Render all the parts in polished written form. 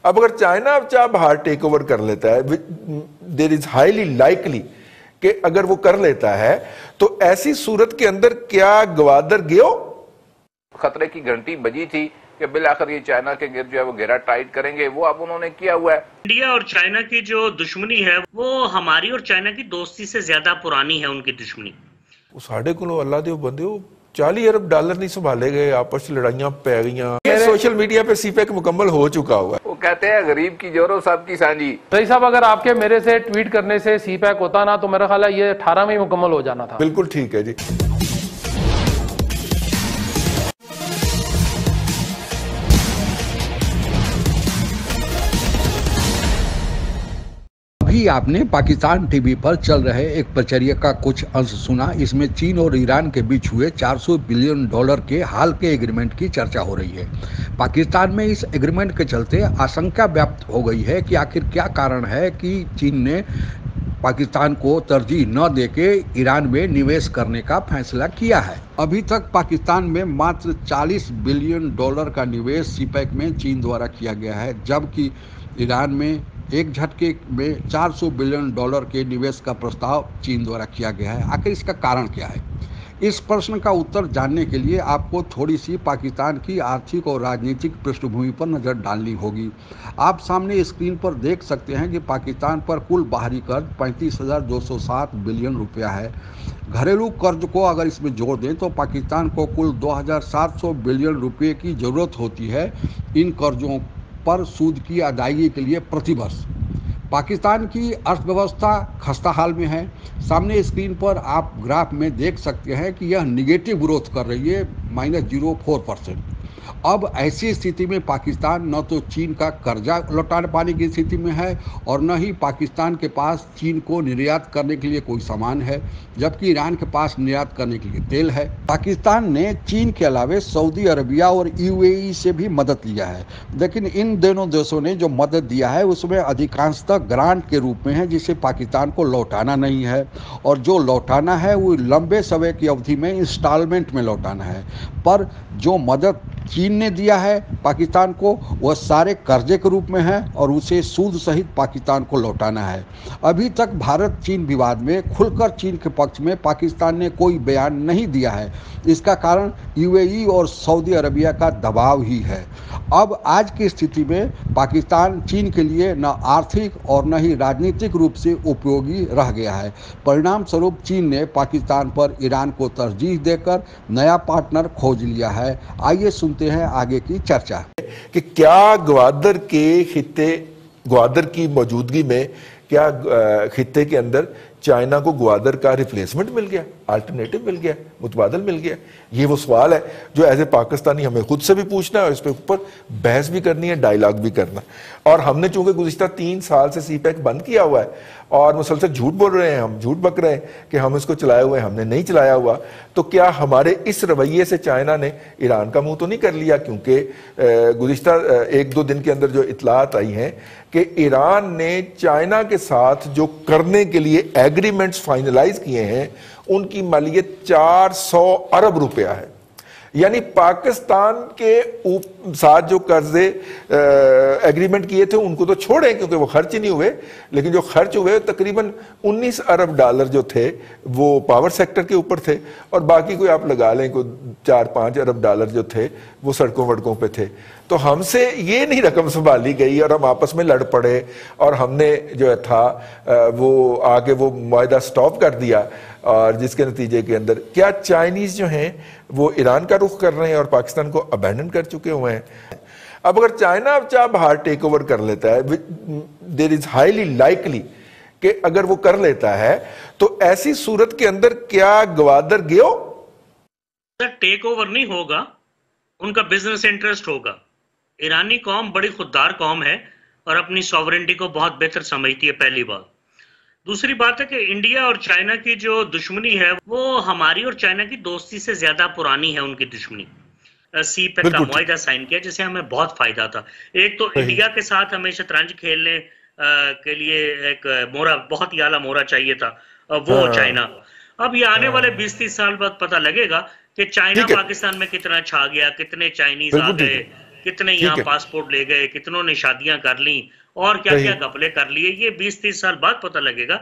अब अगर चाइना अब चाबहार टेक ओवर कर लेता है, देयर इज हाईली लाइकली कि अगर वो कर लेता है, तो ऐसी सूरत के अंदर क्या गवादर गयो खतरे की घंटी बजी थी कि बिल आखिर ये चाइना के गिर्द जो है वो घेरा टाइट करेंगे, वो अब उन्होंने किया हुआ है। इंडिया और चाइना की जो दुश्मनी है वो हमारी और चाइना की दोस्ती से ज्यादा पुरानी है उनकी दुश्मनी। साढ़े को अल्लाह दे बंदे 40 अरब डॉलर नहीं संभाले गए, आपस में लड़ाइयां पै गई। सोशल मीडिया पे सीपेक मुकम्मल हो चुका हुआ है। वो कहते हैं गरीब की जोरो सब की सांझी। रईस साहब, अगर आपके मेरे से ट्वीट करने से सीपैक होता ना तो मेरा ख्याल है ये 18 में ही मुकम्मल हो जाना था। बिल्कुल ठीक है जी। अभी आपने पाकिस्तान टीवी पर चल रहे एक प्रचर्या का कुछ अंश सुना। इसमें चीन और ईरान के बीच हुए 400 बिलियन डॉलर के हाल के एग्रीमेंट की चर्चा हो रही है। पाकिस्तान में इस एग्रीमेंट के चलते आशंका व्याप्त हो गई है कि आखिर क्या कारण है कि चीन ने पाकिस्तान को तरजीह न देके ईरान में निवेश करने का फैसला किया है। अभी तक पाकिस्तान में मात्र 40 बिलियन डॉलर का निवेश सीपैक में चीन द्वारा किया गया है, जबकि ईरान में एक झटके में 400 बिलियन डॉलर के निवेश का प्रस्ताव चीन द्वारा किया गया है। आखिर इसका कारण क्या है? इस प्रश्न का उत्तर जानने के लिए आपको थोड़ी सी पाकिस्तान की आर्थिक और राजनीतिक पृष्ठभूमि पर नज़र डालनी होगी। आप सामने स्क्रीन पर देख सकते हैं कि पाकिस्तान पर कुल बाहरी कर्ज 35,207 बिलियन रुपया है। घरेलू कर्ज को अगर इसमें जोड़ दें तो पाकिस्तान को कुल 2,700 बिलियन रुपये की ज़रूरत होती है इन कर्जों पर सूद की अदायगी के लिए प्रतिवर्ष। पाकिस्तान की अर्थव्यवस्था खस्ता हाल में है। सामने स्क्रीन पर आप ग्राफ में देख सकते हैं कि यह निगेटिव ग्रोथ कर रही है, -0.4%। अब ऐसी स्थिति में पाकिस्तान न तो चीन का कर्जा लौटा पाने की स्थिति में है और न ही पाकिस्तान के पास चीन को निर्यात करने के लिए कोई सामान है, जबकि ईरान के पास निर्यात करने के लिए तेल है। पाकिस्तान ने चीन के अलावे सऊदी अरबिया और यूएई से भी मदद लिया है, लेकिन इन दोनों देशों ने जो मदद दिया है उसमें अधिकांशतः ग्रांट के रूप में है, जिसे पाकिस्तान को लौटाना नहीं है, और जो लौटाना है वो लंबे समय की अवधि में इंस्टॉलमेंट में लौटाना है। पर जो मदद चीन ने दिया है पाकिस्तान को वह सारे कर्जे के रूप में है और उसे सूद सहित पाकिस्तान को लौटाना है। अभी तक भारत चीन विवाद में खुलकर चीन के पक्ष में पाकिस्तान ने कोई बयान नहीं दिया है। इसका कारण यूएई और सऊदी अरबिया का दबाव ही है। अब आज की स्थिति में पाकिस्तान चीन के लिए न आर्थिक और न ही राजनीतिक रूप से उपयोगी रह गया है। परिणाम स्वरूप चीन ने पाकिस्तान पर ईरान को तरजीह देकर नया पार्टनर खोज लिया है। आइए सुनते हैं आगे की चर्चा कि क्या ग्वादर के खित्ते, ग्वादर की मौजूदगी में क्या खित्ते के अंदर चाइना को ग्वादर का रिप्लेसमेंट मिल गया, अल्टरनेटिव मिल गया, मुतबादल मिल गया? ये वो सवाल है जो एज ए पाकिस्तानी हमें खुद से भी पूछना है और इस पर ऊपर बहस भी करनी है, डायलॉग भी करना है। और हमने चूंकि गुज़िश्ता 3 साल से सीपैक बंद किया हुआ है और मुसलसल झूठ बोल रहे हैं, हम झूठ बक रहे हैं कि हम इसको चलाए हुए हैं, हमने नहीं चलाया हुआ, तो क्या हमारे इस रवैये से चाइना ने ईरान का मुंह तो नहीं कर लिया? क्योंकि गुज़िश्ता 1-2 दिन के अंदर जो इतलात आई हैं कि ईरान ने चाइना के साथ जो करने के लिए एग्रीमेंट्स फाइनलाइज किए हैं उनकी मालियत 400 अरब रुपया है। यानी पाकिस्तान के साथ जो कर्जे एग्रीमेंट किए थे उनको तो छोड़ें क्योंकि वो खर्च ही नहीं हुए, लेकिन जो खर्च हुए तकरीबन 19 अरब डॉलर जो थे वो पावर सेक्टर के ऊपर थे और बाकी कोई आप लगा लें कोई 4-5 अरब डॉलर जो थे वो सड़कों वड़कों पे थे। तो हमसे ये नहीं रकम संभाली गई और हम आपस में लड़ पड़े और हमने जो था वो आगे वो मुआहदा स्टॉप कर दिया, और जिसके नतीजे के अंदर क्या चाइनीज जो हैं वो ईरान का रुख कर रहे हैं और पाकिस्तान को अबैंडन कर चुके हुए हैं। अब अगर चाइना अब चाबहार टेक ओवर कर लेता है, देयर इज हाईली लाइकली कि अगर वो कर लेता है, तो ऐसी सूरत के अंदर क्या गवादर गयो टेक ओवर नहीं होगा, उनका बिजनेस इंटरेस्ट होगा। ईरानी कौम बड़ी खुददार कौम है और अपनी सॉवरेनिटी को बहुत बेहतर समझती है, पहली बात। दूसरी बात है कि इंडिया और चाइना की जो दुश्मनी है वो हमारी और चाइना की दोस्ती से ज्यादा पुरानी है उनकी दुश्मनी। सीपैक का मुआहदा साइन किया जिससे हमें बहुत फायदा था। एक तो इंडिया के साथ हमें शतरंज खेलने के लिए एक मोहरा, बहुत ही आला मोहरा चाहिए था, वो चाइना। अब ये आने वाले 20-30 साल बाद पता लगेगा कि चाइना पाकिस्तान में कितना छा गया, कितने चाइनीज आ गए, कितने यहाँ है। पासपोर्ट ले गए, कितनों ने शादियां कर ली और क्या क्या घपले कर लिए, ये 20-30 साल बाद पता लगेगा।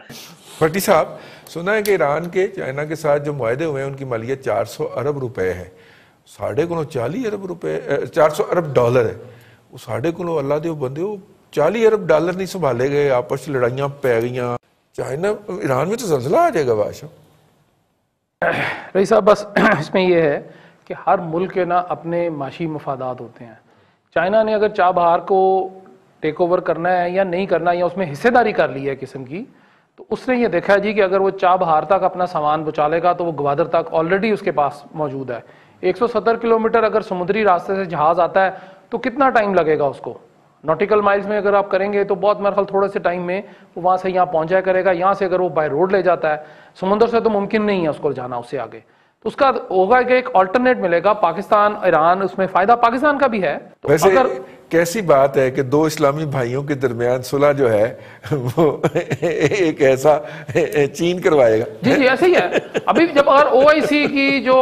भट्टी साहब, सुना है कि ईरान के चाइना के साथ जो मुआहदे हुए हैं उनकी मालियत 400 अरब रुपए है। साढ़े को 40 अरब रुपए, 400 अरब डॉलर है। वो साढ़े को अल्लाह दे बंदे, वो 40 अरब डॉलर नहीं संभाले गए, आपस में लड़ाइयां पै गई। चाइना ईरान में तो जल्जला आ जाएगा बादशाह। रही साहब, बस इसमें यह है कि हर मुल्क के ना अपने माशी मफादात होते हैं। चाइना ने अगर चाबहार को टेक ओवर करना है या नहीं करना, या उसमें हिस्सेदारी कर ली है किस्म की, तो उसने ये देखा है जी कि अगर वो चाबहार तक अपना सामान पहुंचा लेगा तो वो ग्वादर तक ऑलरेडी उसके पास मौजूद है। 170 किलोमीटर अगर समुद्री रास्ते से जहाज आता है तो कितना टाइम लगेगा उसको? नॉटिकल माइल्स में अगर आप करेंगे तो बहुत मेरे ख्याल थोड़े से टाइम में वो वहाँ से यहाँ पहुँच जाया करेगा। यहाँ से अगर वो बाय रोड ले जाता है, समुद्र से तो मुमकिन नहीं है उसको जाना उससे आगे, तो उसका होगा कि एक ऑल्टरनेट मिलेगा। पाकिस्तान, ईरान, उसमें फायदा पाकिस्तान का भी है। तो वैसे अगर कैसी बात है कि दो इस्लामी भाइयों के दरमियान सुलह जो है वो एक ऐसा चीन करवाएगा। जी जी ऐसे ही है। अभी जब अगर OIC की जो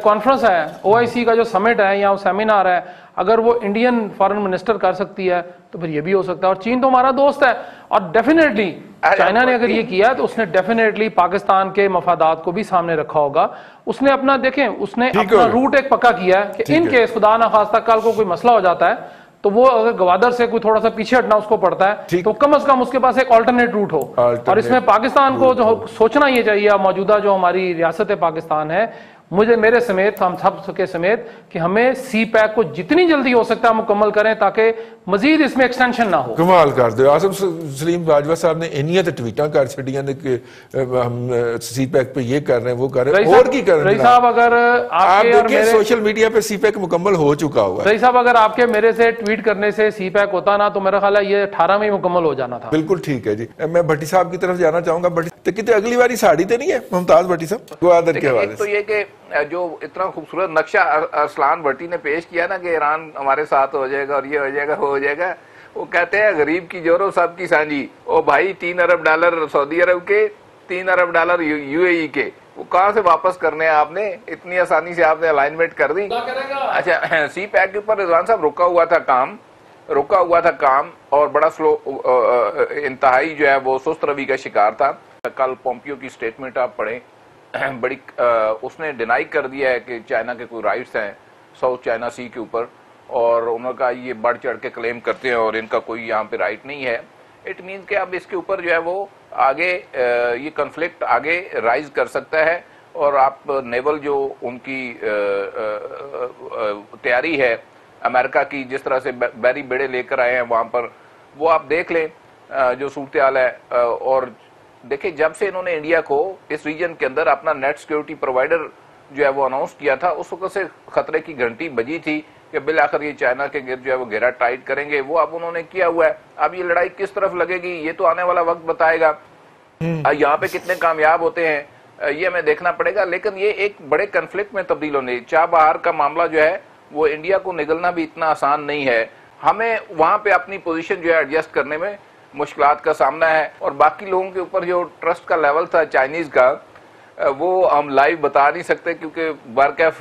कॉन्फ्रेंस है, OIC का जो समिट है या सेमिनार है, अगर वो इंडियन फॉरेन मिनिस्टर कर सकती है तो फिर ये भी हो सकता है। और चीन तो हमारा दोस्त है, और डेफिनेटली चाइना ने अगर ये किया है तो उसने डेफिनेटली पाकिस्तान के मफादात को भी सामने रखा होगा। उसने अपना, देखें, उसने अपना रूट एक पक्का किया है कि इन केस खुदा ना खास्ता कल को कोई मसला हो जाता है तो वो अगर ग्वादर से कोई थोड़ा सा पीछे हटना उसको पड़ता है तो कम से कम उसके पास एक ऑल्टरनेट रूट हो। और इसमें पाकिस्तान को जो सोचना ये चाहिए, मौजूदा जो हमारी रियासत पाकिस्तान है, मेरे समेत, हम सब के समेत, कि हमें CPEC को जितनी जल्दी हो सकता है मुकम्मल करें ताकि मजीद इसमें एक्सटेंशन ना हो। कमाल कर दो। आसिम सलीम बाजवा साहब ने इनिया ट्वीटा कर छड़ियां ने कि हम CPEC पे ये कर रहे हैं, वो कर रहे हैं, और की कर रहे हैं। रही साहब, अगर आप देखिए सोशल मीडिया पे CPEC मुकम्मल हो चुका हुआ है। रही साहब, अगर आपके मेरे से ट्वीट करने से CPEC होता ना तो मेरा ख्याल है ये 18 में ही मुकम्मल हो जाना था। बिल्कुल ठीक है जी। मैं भट्टी साहब की तरफ जाना चाहूंगा। भट्टी तो कितने अगली बारी साड़ी तो नहीं है मुमताज भट्टी साहब ग्वादर के हवाले से? तो ये कि जो इतना खूबसूरत नक्शा अरसलान भट्टी ने पेश किया ना कि ईरान हमारे साथ हो जाएगा और ये हो जाएगा, वो हो जाएगा, वो कहते हैं गरीब की जोरो सब की सांझी। ओ भाई, 3 अरब डॉलर सऊदी अरब के, 3 अरब डॉलर UAE के, वो कहाँ से वापस करने हैं आपने? इतनी आसानी से आपने अलाइनमेंट कर दी। अच्छा, CPEC के ऊपर रिजवान साहब रुका हुआ था काम और बड़ा स्लो, इंतहाई जो है वो सुस्त रवि का शिकार था। कल पोम्पियो की स्टेटमेंट आप पढ़ें, बड़ी उसने डिनाई कर दिया है कि चाइना के कोई राइट्स हैं साउथ चाइना सी के ऊपर, और उन्होंने कहा ये बढ़ चढ़ के क्लेम करते हैं और इनका कोई यहाँ पे राइट नहीं है। इट मीन कि अब इसके ऊपर जो है वो आगे ये कन्फ्लिक्ट आगे राइज कर सकता है, और आप नेवल जो उनकी तैयारी है अमेरिका की, जिस तरह से बैरी बेड़े लेकर आए हैं वहाँ पर, वो आप देख लें जो सूरत हाल है। और देखिए, जब से इन्होंने इंडिया को इस रीजन के अंदर अपना नेट सिक्योरिटी प्रोवाइडर जो है वो अनाउंस किया था, उस वक्त से खतरे की घंटी बजी थी कि बिल आखिर ये चाइना के गिर्द जो है वो घेरा टाइट करेंगे। वो अब उन्होंने किया हुआ है। अब ये लड़ाई किस तरफ लगेगी ये तो आने वाला वक्त बताएगा। यहाँ पे कितने कामयाब होते हैं ये हमें देखना पड़ेगा। लेकिन ये एक बड़े कन्फ्लिक्ट में तब्दील होने, चाबहार का मामला जो है वो इंडिया को निगलना भी इतना आसान नहीं है। हमें वहां पे अपनी पोजीशन जो है एडजस्ट करने में मुश्किलात का सामना है। और बाकी लोगों के ऊपर जो ट्रस्ट का लेवल था चाइनीज का, वो हम लाइव बता नहीं सकते क्योंकि बारकैफ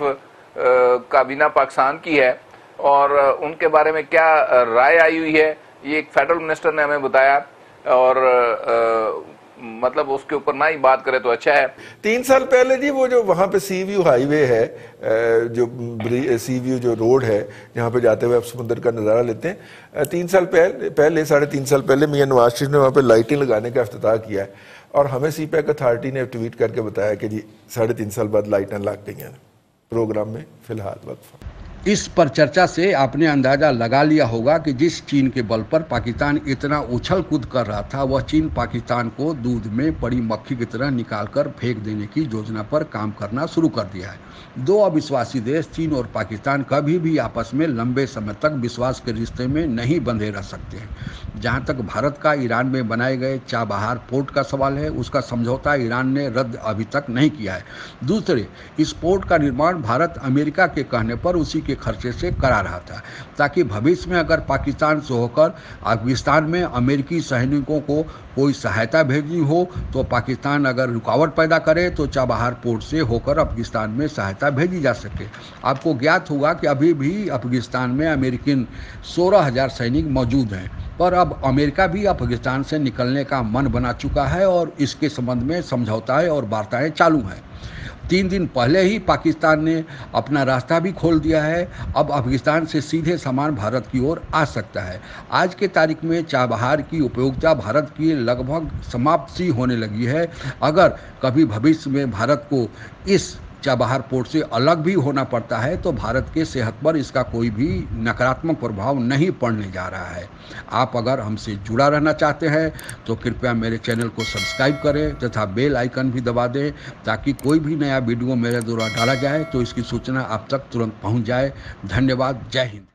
काबीना पाकिस्तान की है, और उनके बारे में क्या राय आई हुई है ये एक फेडरल मिनिस्टर ने हमें बताया, और मतलब उसके ऊपर ना ही बात करें तो अच्छा है। 3 साल पहले जी वो जो वहाँ पे सी व्यू हाईवे है, जो सी व्यू जो रोड है जहाँ पे जाते हुए आप समुद्र का नज़ारा लेते हैं, 3 साल पहले 3.5 साल पहले मियां नवाज शरीफ ने वहाँ पे लाइटें लगाने का इफ्तिताह किया है, और हमें CPEC अथॉरिटी ने ट्वीट करके बताया कि जी 3.5 साल बाद लाइटें लग गई हैं। प्रोग्राम में फिलहाल वक्त। इस पर चर्चा से आपने अंदाजा लगा लिया होगा कि जिस चीन के बल पर पाकिस्तान इतना उछल कूद कर रहा था, वह चीन पाकिस्तान को दूध में पड़ी मक्खी की तरह निकालकर फेंक देने की योजना पर काम करना शुरू कर दिया है। दो अविश्वासी देश चीन और पाकिस्तान कभी भी आपस में लंबे समय तक विश्वास के रिश्ते में नहीं बंधे रह सकते हैं। जहां तक भारत का ईरान में बनाए गए चाबहार पोर्ट का सवाल है, उसका समझौता ईरान ने रद्द अभी तक नहीं किया है। दूसरे, इस पोर्ट का निर्माण भारत अमेरिका के कहने पर उसी के खर्चे से करा रहा था, ताकि भविष्य में अगर पाकिस्तान से होकर अफगानिस्तान में अमेरिकी सैनिकों को कोई सहायता भेजनी हो तो पाकिस्तान अगर रुकावट पैदा करे तो चाबहार पोर्ट से होकर अफगानिस्तान में सहायता भेजी जा सके। आपको ज्ञात होगा कि अभी भी अफगानिस्तान में अमेरिकन 16,000 सैनिक मौजूद हैं, पर अब अमेरिका भी अफगानिस्तान से निकलने का मन बना चुका है और इसके संबंध में समझौताएं और वार्ताएं चालू हैं। 3 दिन पहले ही पाकिस्तान ने अपना रास्ता भी खोल दिया है। अब अफगानिस्तान से सीधे सामान भारत की ओर आ सकता है। आज के तारीख में चाबहार की उपयोगिता भारत की लगभग समाप्त सी होने लगी है। अगर कभी भविष्य में भारत को इस चाबहार पोर्ट से अलग भी होना पड़ता है तो भारत के सेहत पर इसका कोई भी नकारात्मक प्रभाव नहीं पड़ने जा रहा है। आप अगर हमसे जुड़ा रहना चाहते हैं तो कृपया मेरे चैनल को सब्सक्राइब करें तथा बेल आइकन भी दबा दें, ताकि कोई भी नया वीडियो मेरे द्वारा डाला जाए तो इसकी सूचना आप तक तुरंत पहुंच जाए। धन्यवाद। जय हिंद।